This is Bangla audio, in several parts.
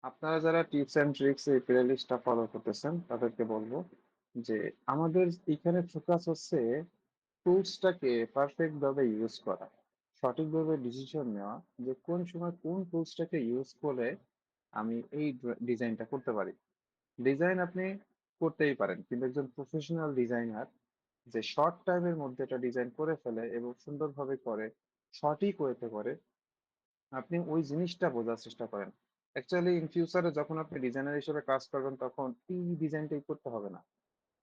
আপনারা যারা টিপস অ্যান্ড ট্রিক্স এই প্লে লিস্টটা ফলো করতেছেন তাদেরকে বলবো যে আমাদের এখানে ফোকাস হচ্ছে টুলসটাকে পারফেক্ট ভাবে ইউজ করা, সঠিকভাবে ডিসিশন নেওয়া যে কোন সময় কোন টুলসটাকে ইউজ করে আমি এই ডিজাইনটা করতে পারি। ডিজাইন আপনি করতেই পারেন, কিন্তু একজন প্রফেশনাল ডিজাইনার যে শর্ট টাইমের মধ্যে একটা ডিজাইন করে ফেলে এবং সুন্দরভাবে করে, সঠিক ওয়েতে করে, আপনি ওই জিনিসটা বোঝার চেষ্টা করেন। অ্যাকচুয়ালি ইন ফিউচারে যখন আপনি ডিজাইনার হিসেবে কাজ করবেন তখন এই ডিজাইনটাই করতে হবে না।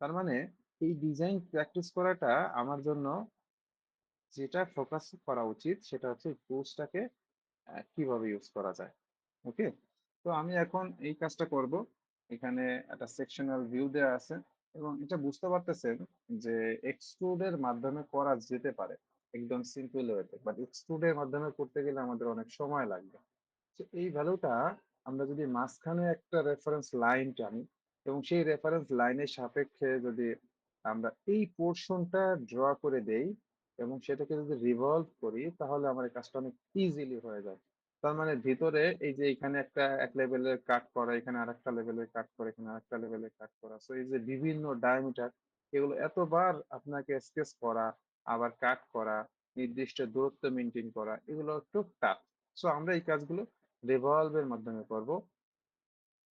তার মানে এই ডিজাইন প্র্যাকটিস করাটা আমার জন্য যেটা ফোকাস করা উচিত সেটা হচ্ছে টুলসটাকে কিভাবে ইউজ করা যায়। ওকে, তো আমি এখন এই কাজটা করব। এখানে একটা সেকশনাল ভিউ দেওয়া আছে এবং এটা বুঝতে পারতেছেন যে এক্সট্রুডের মাধ্যমে করা যেতে পারে একদম সিম্পল ওয়েতে, বাট এক্সট্রুডের মাধ্যমে করতে গেলে আমাদের অনেক সময় লাগবে। তো এই ভ্যালুটা আমরা যদি মাঝখানে একটা রেফারেন্স লাইন টানি এবং সেই রেফারেন্স লাইনের সাপেক্ষে যদি আমরা এই পোর্শনটা ড্র করে দেই এবং সেটাকে যদি রিভলভ করি তাহলে আমার এই কাজটা অনেক ইজিলি হয়ে যায়। তার মানে ভিতরে এই যে এখানে একটা এক লেভেলের কাট করা, এখানে আরেকটা লেভেলের কাট করা, এখানে আরেকটা লেভেলের কাট করা, সো এই যে বিভিন্ন ডায়ামিটার, এগুলো এতবার আপনাকে স্কেচ করা, আবার কাট করা, নির্দিষ্ট দূরত্ব মেনটেন করা, এগুলো একটু টাফ। সো আমরা এই কাজগুলো রিভলভের মাধ্যমে করব।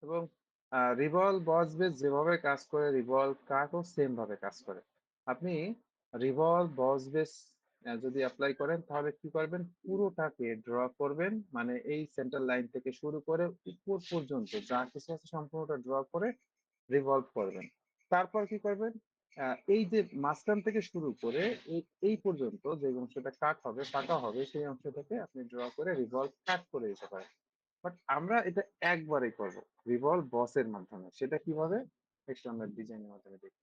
এবং রিভলভ বস বেস যেভাবে কাজ করে রিভলভ কাটও সেম ভাবে কাজ করে। আপনি রিভলভ বস বেস যদি অ্যাপ্লাই করেন তাহলে কি করবেন, পুরোটাকে ড্র করবেন, মানে এই সেন্টার লাইন থেকে শুরু করে উপর পর্যন্ত যা কিছু আছে সম্পূর্ণটা ড্র করে রিভলভ করবেন। তারপর কি করবেন, এই যে মাঝখান থেকে শুরু করে এই এই পর্যন্ত যে অংশটা কাট হবে, ফাঁকা হবে, সেই অংশটাকে আপনি ড্র করে রিভলভ কাট করে দিতে পারেন। বাট আমরা এটা একবারেই করব, রিভলভ বসের মাধ্যমে। সেটা কিভাবে, একটু আমরা ডিজাইনের মাধ্যমে দেখি।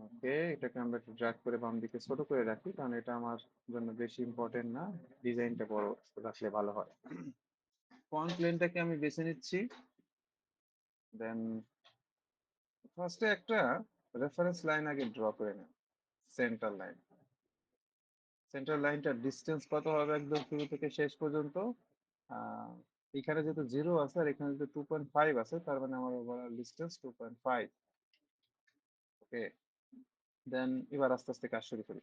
ওকে, এটাকে আমরা একটু ড্র্যাগ করে বাম দিকে ছোট করে রাখি, কারণ এটা আমার জন্য বেশি ইম্পর্টেন্ট না, ডিজাইনটা বড় রাখলে ভালো হয়। ফ্রন্ট প্লেনটাকে আমি বেছে নিচ্ছি। দেন ফার্স্টে একটা রেফারেন্স লাইন আগে ড্র করে নেন, সেন্টার লাইন। সেন্টার লাইনটার ডিস্টেন্স কত হবে একদম শুরু থেকে শেষ পর্যন্ত? আহ এখানে যেহেতু 0 আছে আর এখানে যেহেতু 2.5 আছে, তার মানে আমার ওভারঅল ডিস্টেন্স 2.5। ওকে, দেন এবার আস্তে আস্তে কাজ শুরু করি।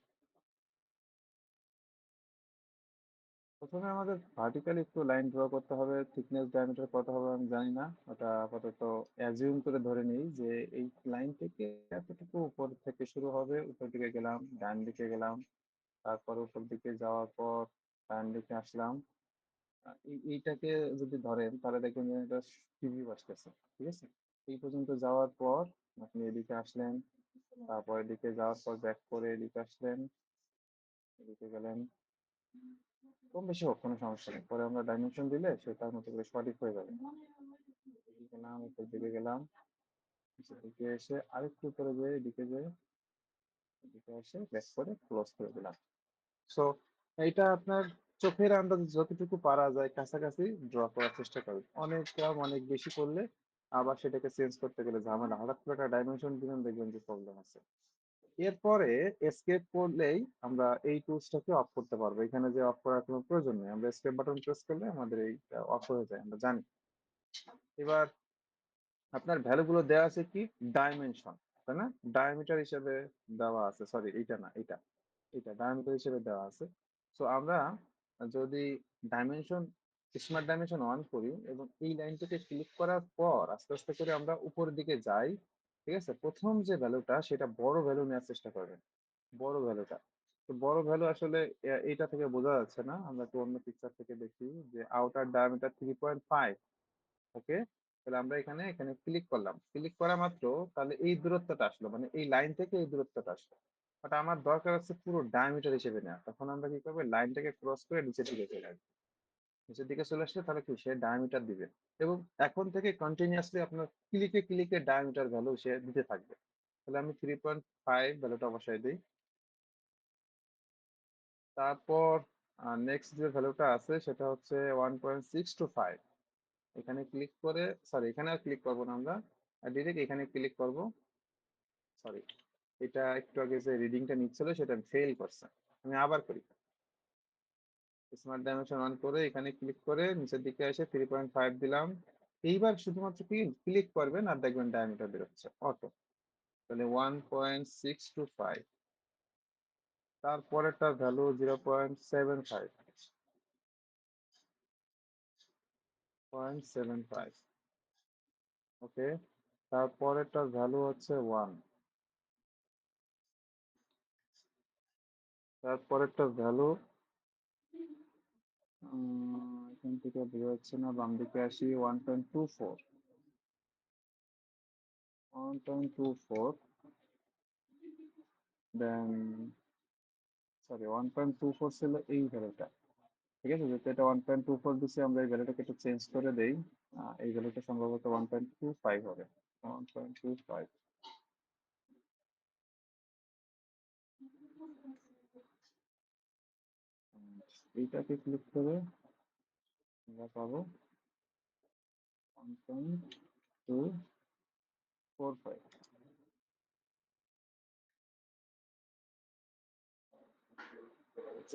প্রথমে আমাদের ভার্টিক্যালি একটু লাইন ড্র করতে হবে, থিকনেস ডায়ামিটার কত হবে আমি জানি না, ওটা আপাতত অ্যাজিউম করে ধরে নিই যে এই লাইন থেকে এতটুকু উপর থেকে শুরু হবে, উপর দিকে গেলাম, ডান দিকে গেলাম, তারপর উপর দিকে যাওয়ার পর ডান দিকে আসলাম। এইটাকে যদি ধরেন তাহলে দেখবেন যে এটা টিভি আসতেছে, ঠিক আছে। এই পর্যন্ত যাওয়ার পর আপনি এদিকে আসলেন, তারপর এদিকে যাওয়ার পর ব্যাক করে এদিকে আসলেন, এদিকে গেলেন, কম বেশি হোক কোনো সমস্যা নেই, পরে আমরা ডাইমেনশন দিলে সে তার মতো করে সঠিক হয়ে যাবে। এদিকে গেলাম, উপর দিকে গেলাম, এদিকে এসে আরেকটু উপরে যেয়ে এদিকে যেয়ে এদিকে এসে ব্যাক করে ক্লোজ করে দিলাম। সো এইটা আপনার চোখের আন্দাজে যতটুকু পারা যায় কাছাকাছি ড্র করার চেষ্টা করবেন। অনেক কম অনেক বেশি করলে আবার সেটাকে চেঞ্জ করতে গেলে ঝামেলা, হঠাৎ করে একটা ডাইমেনশন দিবেন দেখবেন যে প্রবলেম আছে। এরপরে এসকেপ করলেই আমরা এই টুলসটাকে অফ করতে পারবো। এখানে যে অফ করার কোনো প্রয়োজন নেই, আমরা এসকেপ বাটন প্রেস করলে আমাদের এইটা অফ হয়ে যায়, আমরা জানি। এবার আপনার ভ্যালু গুলো দেওয়া আছে কি, ডাইমেনশন, তাই না? ডায়ামিটার হিসেবে দেওয়া আছে, সরি এটা না, এটা এটা ডায়ামিটার হিসেবে দেওয়া আছে। সো আমরা যদি ডাইমেনশন, স্মার্ট ডাইমেনশন অন করি এবং এই লাইনটাকে ক্লিক করার পর আস্তে আস্তে করে আমরা উপরের দিকে যাই, ঠিক আছে। প্রথম যে ভ্যালুটা সেটা বড় ভ্যালু নেওয়ার চেষ্টা করবেন, বড় ভ্যালুটা। তো বড় ভ্যালু আসলে এইটা থেকে বোঝা যাচ্ছে না, আমরা একটু অন্য পিকচার থেকে দেখি যে আউটার ডায়ামিটার 3.5। ওকে, তাহলে আমরা এখানে এখানে ক্লিক করলাম, ক্লিক করা মাত্র তাহলে এই দূরত্বটা আসলো, মানে এই লাইন থেকে এই দূরত্বটা আসলো। বাট আমার দরকার হচ্ছে পুরো ডায়ামিটার হিসেবে নেওয়া, তখন আমরা কি করবো, লাইনটাকে ক্রস করে নিচের দিকে চলে আসবো। নিচের দিকে চলে আসলে তাহলে কি সে ডায়ামিটার দিবে এবং এখন থেকে কন্টিনিউয়াসলি আপনার ক্লিকে ক্লিকে ডায়ামিটার ভ্যালু সে দিতে থাকবে। তাহলে আমি 3.5 ভ্যালুটা বসাই দিই। তারপর নেক্সট যে ভ্যালুটা আছে সেটা হচ্ছে 1.625। এখানে ক্লিক করে, সরি এখানে আর ক্লিক করবো না আমরা, ডিরেক্ট এখানে ক্লিক করব। সরি, এটা একটু আগে যে রিডিংটা নিচ্ছিল সেটা ফেল করছে, আমি আবার করি। স্মার্ট ডাইমেনশন অন করে এখানে ক্লিক করে নিচের দিকে এসে 3.5 দিলাম। এইবার শুধুমাত্র ক্লিক করবেন আর দেখবেন ডায়ামিটার বেরোচ্ছে অটো। তাহলে 1.625। তারপরেরটার ভ্যালু 0.75, 0.75। ওকে, তারপরেরটার ভ্যালু হচ্ছে 1। তারপরেরটার ভ্যালু এখান থেকে বের হচ্ছে না, বাম দিকে আসি। 1.24, 1.24। দেন সরি, 1.24 ছিল এই ভ্যালুটা। ঠিক আছে, যেহেতু এটা 1.24 দিচ্ছি, আমরা এই ভ্যালুটাকে একটু চেঞ্জ করে দেই। এই ভ্যালুটা সম্ভবত 1.25 হবে। 1.25। এইটাকে ক্লিক করে আমরা পাবো 1.245।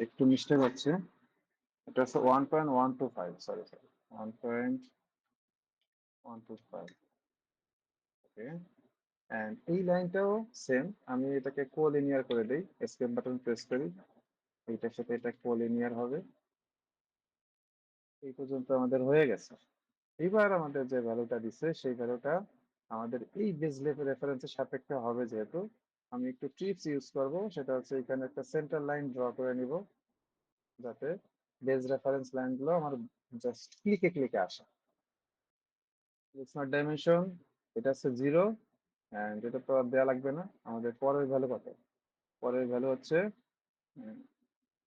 একটু মিস্টেক হচ্ছে, এটা হচ্ছে 1.125, সরি সরি, 1.125। ওকে, এন্ড এই লাইনটাও সেম। আমি এটাকে কোলিনিয়ার করে দেই, এসকেপ বাটন প্রেস করি, এইটার সাথে এটা কোলিনিয়ার হবে। এই পর্যন্ত আমাদের হয়ে গেছে। এবার আমাদের যে ভ্যালুটা দিচ্ছে সেই ভ্যালুটা আমাদের এই বেস রেফারেন্সের সাপেক্ষে হবে। যেহেতু আমি একটু ট্রিপস ইউজ করব, সেটা হচ্ছে এখানে একটা সেন্টার লাইন ড্র করে নিব, যাতে বেস রেফারেন্স লাইনগুলো আমার জাস্ট ক্লিকে ক্লিকে আসে। স্মার্ট ডাইমেনশন, এটা হচ্ছে 0, এন্ড এটা তো আর দেওয়া লাগবে না। আমাদের পরের ভ্যালু কত? পরের ভ্যালু হচ্ছে,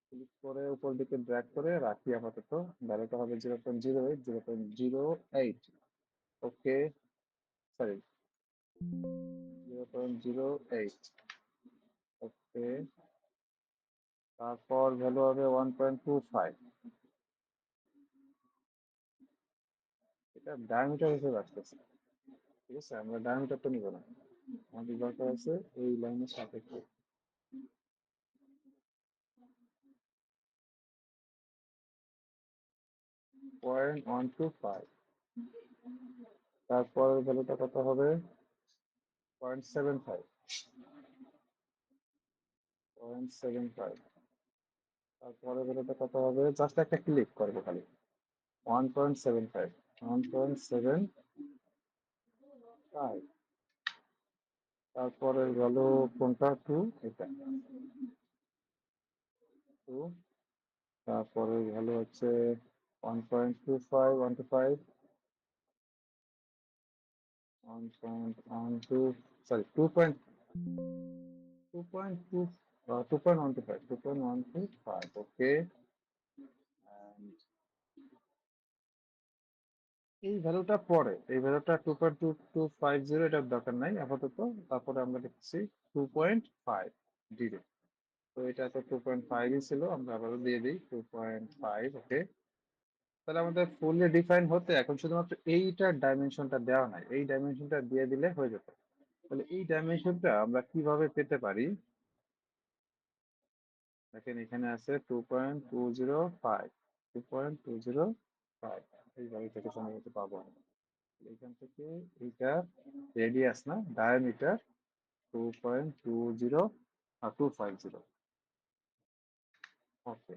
ক্লিক করে উপর দিকে ড্র্যাগ করে রাখি আপাতত। ভ্যালুটা হবে 0.08, 0.08। ওকে, সরি, 0.08। ওকে, তারপর ভ্যালু হবে 1.25। এটা ডায়ামিটার হিসেবে আসতেছে। ঠিক আছে, আমরা ডায়ামিটার তো নিব না, আমাদের দরকার আছে এই লাইনের সাপেক্ষে। 0.125। তারপর ভ্যালুটা কত হবে? 0.75, 0.75। তারপরে ভ্যালুটা কত হবে? জাস্ট একটা ক্লিক করবো খালি, 1.75, 1.75। তারপরে ভ্যালু কোনটা? 2, এটা 2। তারপরে ভ্যালু হচ্ছে 1.25, 125, 1.12, সরি, 2.2, 2.125, 2.125। ওকে, এই ভ্যালুটা পরে, এই ভ্যালুটা 2.2250, এটার দরকার নাই আপাতত। তারপরে আমরা দেখছি 2.5 ডিরেক্ট। তো এটা তো 2.5ই ছিল, আমরা আবারও দিয়ে দিই 2.5। ওকে, তাহলে আমাদের ফুললি ডিফাইন হতে এখন শুধুমাত্র এইটার ডাইমেনশনটা দেওয়া নাই, এই ডাইমেনশনটা দিয়ে দিলে হয়ে যেত। তাহলে এই ডাইমেনশনটা আমরা কিভাবে পেতে পারি? দেখেন এখানে আছে 2.205, 2.205। এই ভ্যালু থেকে সম্ভবত পাবো আমরা। এখান থেকে এইটা রেডিয়াস না ডায়ামিটার, 2.250। ওকে,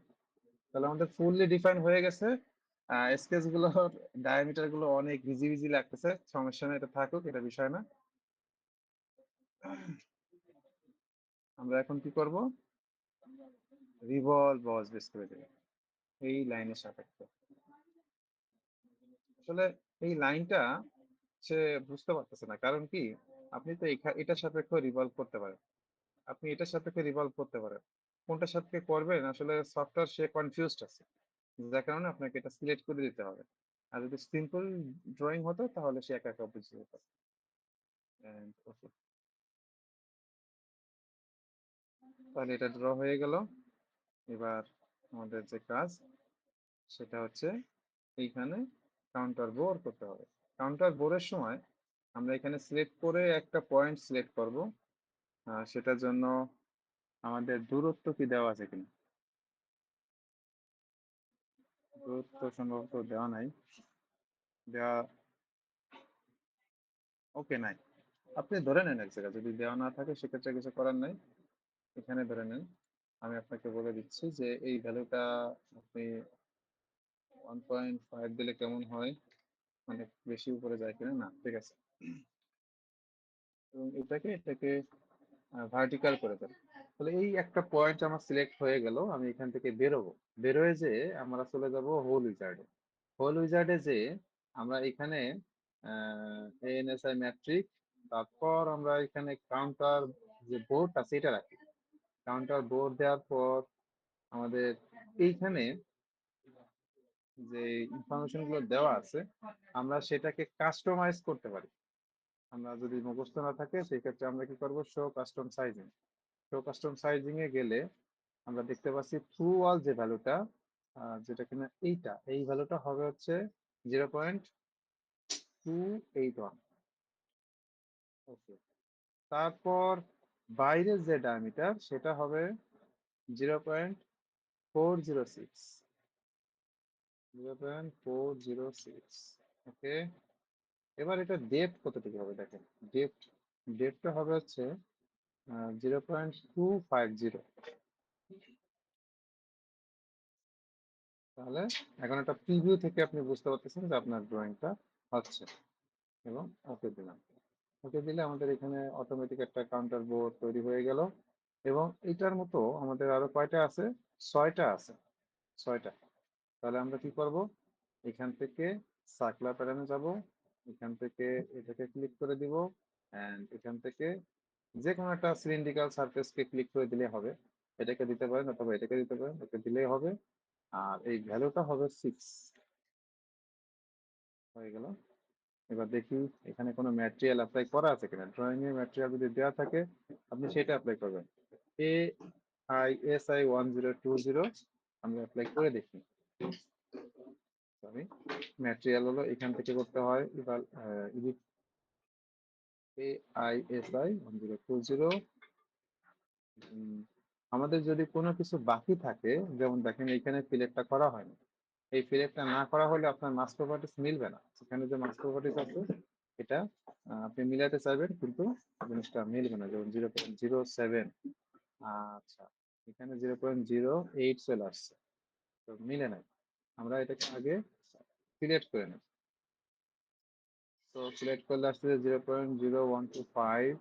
তাহলে আমাদের ফুললি ডিফাইন হয়ে গেছে। স্কেচ গুলোর ডায়ামিটার গুলো অনেক ইজি ইজি লাগতেছে, সমস্যা নেই, এটা থাকুক, এটা বিষয় না। আমরা এখন কি করব? রিভলভ বস বেস করে দেব এই লাইনের সাপেক্ষে। আসলে এই লাইনটা সে বুঝতে পারতেছে না, কারণ কি, আপনি তো এটার সাপেক্ষে রিভলভ করতে পারেন, আপনি এটার সাপেক্ষে রিভলভ করতে পারেন, কোনটার সাপেক্ষে করবেন আসলে সফটওয়্যার সে কনফিউজড আছে, যার কারণে আপনাকে এটা সিলেক্ট করে দিতে হবে। আর যদি সিম্পল ড্রয়িং হতো তাহলে সে একা একা বুঝে যেত। And okay, তাহলে এটা ড্র হয়ে গেল। এবার আমাদের যে কাজ সেটা হচ্ছে এইখানে কাউন্টার বোর করতে হবে। কাউন্টার বোরের সময় আমরা এখানে সিলেক্ট করে একটা পয়েন্ট সিলেক্ট করব। সেটার জন্য আমাদের দূরত্ব কি দেওয়া আছে কিনা, গ্রোথ তো সম্ভবত দেওয়া নাই, দেওয়া, ওকে নাই। আপনি ধরে নেন এক জায়গায়, যদি দেওয়া না থাকে সেক্ষেত্রে কিছু করার নাই। এখানে ধরে নেন, আমি আপনাকে বলে দিচ্ছি যে এই ভ্যালুটা আপনি 1.5 দিলে কেমন হয়, মানে বেশি উপরে যায় কিনা, না ঠিক আছে। এবং এটাকে ভার্টিক্যাল করে দেন। তাহলে এই একটা পয়েন্ট আমার সিলেক্ট হয়ে গেল, আমি এখান থেকে বেরোবো। বেরোয় যে আমরা চলে যাব হোল উইজার্ডে। হোল উইজার্ডে যে আমরা এখানে এএনএসআই ম্যাট্রিক, তারপর আমরা এখানে কাউন্টার যে বোর্ড আছে এটা রাখি। কাউন্টার বোর্ড দেওয়ার পর আমাদের এইখানে যে ইনফরমেশন গুলো দেওয়া আছে আমরা সেটাকে কাস্টমাইজ করতে পারি। আমরা যদি মুখস্থ না থাকে সেই ক্ষেত্রে আমরা কি করব, show custom sizing. Show custom sizing এ গেলে আমরা দেখতে পাচ্ছি থ্রু ওয়াল যে ভ্যালুটা, যেটা কিনা এইটা, এই ভ্যালুটা হবে হচ্ছে 0.281। ওকে, তারপর বাইরের যে ডায়ামিটার সেটা হবে 0.406। 0.406। ওকে, এবার এটা ডেপথ কতটুকু হবে দেখেন। ডেপথ, ডেপথটা হবে হচ্ছে 0.250। তাহলে এখন একটা প্রিভিউ থেকে আপনি বুঝতে পারতেছেন যে আপনার ড্রয়িংটা হচ্ছে। এবং ওকে দিলাম। ওকে দিলে আমাদের এখানে অটোমেটিক একটা কাউন্টার বোর্ড তৈরি হয়ে গেল। এবং এটার মতো আমাদের আরো কয়টা আছে, 6টা আছে, 6টা। তাহলে আমরা কি করব, এখান থেকে সার্কুলার প্যাটার্নে যাব, এখান থেকে এটাকে ক্লিক করে দিব, এন্ড এখান থেকে যে কোনো একটা সিলিন্ড্রিক্যাল সারফেসকে ক্লিক করে দিলে হবে। এটাকে দিতে পারেন অথবা এটাকে দিতে পারেন, এটাকে দিলেই হবে। আর এই ভ্যালুটা হবে 6 হয়ে গেল। এবার দেখি এখানে কোনো ম্যাটেরিয়াল অ্যাপ্লাই করা আছে কিনা। ড্রয়িং এর ম্যাটেরিয়াল যদি দেওয়া থাকে আপনি সেটা অ্যাপ্লাই করবেন। AISI 1020, আমি অ্যাপ্লাই করে দেখি। সরি, ম্যাটেরিয়াল হলো এখান থেকে করতে হয়। এবার এডিট AISI 1020। আমাদের যদি কোনো কিছু বাকি থাকে, যেমন দেখেন এইখানে সিলেক্টটা করা হয়নি, এই সিলেক্টটা না করা হলে আপনার মাস প্রপার্টিস মিলবে না। সেখানে যে মাস প্রপার্টিস আছে এটা আপনি মিলাতে চাইবেন কিন্তু জিনিসটা মিলবে না। যেমন 0.07, আচ্ছা এখানে 0.08 চলে আসছে, তো মিলে নাই। আমরা এটাকে আগে সিলেক্ট করে নেব। তো সিলেক্ট করলে আসছে 0.0125,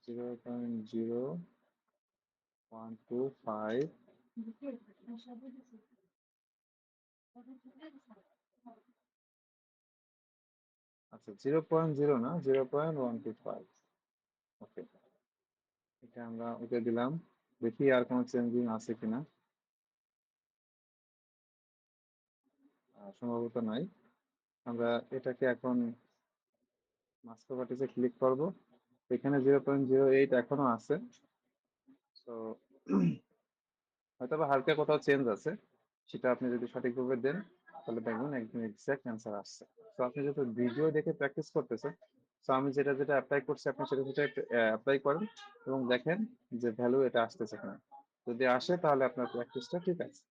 0.0125। আচ্ছা 0.0 না, 0.125। ওকে, এটা আমরা ওকে দিলাম। দেখি আর কোনো চেঞ্জিং আছে কিনা। সম্ভবত নাই। আমরা এটাকে এখন মাস প্রপার্টিসে ক্লিক করব। এখানে 0.08 এখনো আছে। তো হয়তো বা হালকা কোথাও চেঞ্জ আছে, সেটা আপনি যদি সঠিকভাবে দেন তাহলে দেখবেন একদম এক্সাক্ট অ্যান্সার আসছে। তো আপনি যেহেতু ভিডিও দেখে প্র্যাকটিস করতেছেন, তো আমি যেটা যেটা অ্যাপ্লাই করছি আপনি সেটা সেটা অ্যাপ্লাই করেন এবং দেখেন যে ভ্যালু এটা আসতেছে কিনা। যদি আসে তাহলে আপনার প্র্যাকটিসটা ঠিক আছে।